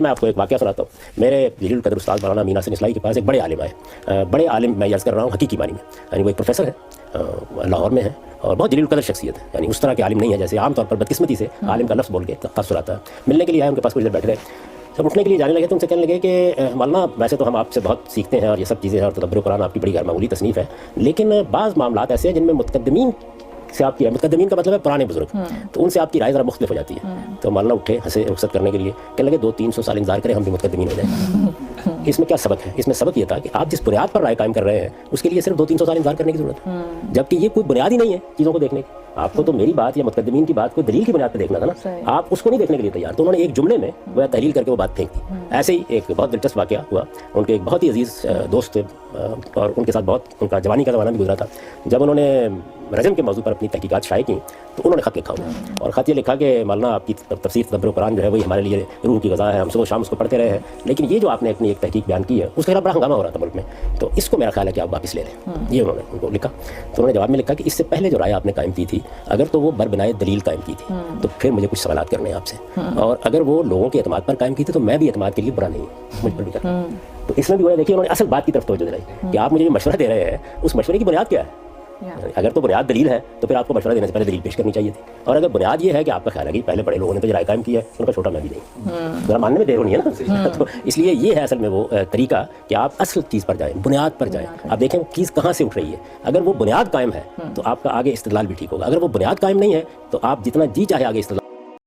میں آپ کو ایک واقعہ سناتا ہوں. میرے جلیل القدر استاد مولانا امین حسن اصلاحی کے پاس ایک بڑے عالم آئے. بڑے عالم میں عرض کر رہا ہوں حقیقی معنی میں, یعنی وہ ایک پروفیسر ہے, لاہور میں ہے, اور بہت جلیل القدر شخصیت ہے. یعنی اس طرح کے عالم نہیں ہے جیسے عام طور پر بدقسمتی سے عالم کا لفظ بول کے تاثر آتا ہے. ملنے کے لیے آئے, ان کے پاس کچھ دیر بیٹھ گئے. جب اٹھنے کے لیے جانے لگے تو ان سے کہنے لگے کہ مولانا ویسے تو ہم آپ سے بہت سیکھتے ہیں اور یہ سب چیزیں ہیں, اور تدبر قرآن آپ کی بڑی غیر معمولی تصنیف ہے, لیکن بعض معاملات ایسے ہیں جن میں متقدمین سے آپ کی, متقدمین کا مطلب ہے پرانے بزرگ, تو ان سے آپ کی رائے ذرا مختلف ہو جاتی ہے. تو مولانا اٹھے, ہنسے رخصت کرنے کے لیے, کہنے لگے 200-300 سال انتظار کریں, ہم بھی متقدمین ہو جائیں. اس میں کیا سبق ہے؟ اس میں سبق یہ تھا کہ آپ جس بنیاد پر رائے قائم کر رہے ہیں اس کے لیے صرف 200-300 سال انتظار کرنے کی ضرورت ہے, جبکہ یہ کوئی بنیاد ہی نہیں ہے چیزوں کو دیکھنے کی. آپ کو تو میری بات یا متقدمین کی بات کو دلیل کی بنیاد پہ دیکھنا تھا نا, آپ اس کو نہیں دیکھنے کے لیے تیار. تو انہوں نے ایک جملے میں وہ تحلیل کر کے وہ بات پھینک دی. ایسے ہی ایک بہت دلچسپ واقعہ ہوا. ان کے ایک بہت ہی عزیز دوست تھے, اور ان کے ساتھ بہت ان کا جوانی کا زمانہ بھی گزرا تھا. جب انہوں نے رجم کے موضوع پر اپنی تحقیقات شائع کی تو انہوں نے خط لکھا ہوا, اور خط یہ لکھا کہ مولانا آپ کی تفسیر تدبر قرآن جو ہے وہی ہمارے لیے روح کی غذا ہے, ہم صبح شام اس کو پڑھتے رہے ہیں, لیکن یہ جو آپ نے اپنی ایک تحقیق بیان کی ہے اس کا بڑا ہنگامہ ہو رہا تھا ملک میں, تو اس کو میرا خیال ہے کہ آپ واپس لے لیں. یہ انہوں نے ان کو لکھا. تو انہوں نے جواب میں لکھا کہ اس سے پہلے جو رائے آپ نے قائم کی تھی اگر تو وہ بربنائے دلیل قائم کی تھی تو پھر مجھے کچھ سوالات کرنے ہیں آپ سے, اور اگر وہ لوگوں کے اعتماد پر قائم کی تھی تو میں بھی اعتماد کے لیے برا نہیں ہوں, مجھ پر بھی کرنا. تو اس میں بھی وہ دیکھیے انہوں نے اصل بات کی طرف توجہ دلائی کہ آپ مجھے جو مشورہ دے رہے ہیں اس مشورے کی بنیاد کیا ہے. اگر تو بنیاد دلیل ہے تو پھر آپ کو مشورہ دینے سے پہلے دلیل پیش کرنی چاہیے تھی, اور اگر بنیاد یہ ہے کہ آپ کا خیال ہے کہ پہلے بڑے لوگوں نے تو یہ رائے قائم کی ہے, ان کا چھوٹا میں بھی نہیں, ذرا ماننے میں دیر ہونی ہے نا. تو اس لیے یہ ہے اصل میں وہ طریقہ کہ آپ اصل چیز پر جائیں, بنیاد پر جائیں. آپ دیکھیں چیز کہاں سے اٹھ رہی ہے, اگر وہ بنیاد قائم ہے تو آپ کا آگے استدلال بھی ٹھیک ہوگا. اگر وہ بنیاد قائم نہیں ہے تو آپ جتنا جی چاہے آگے استدلال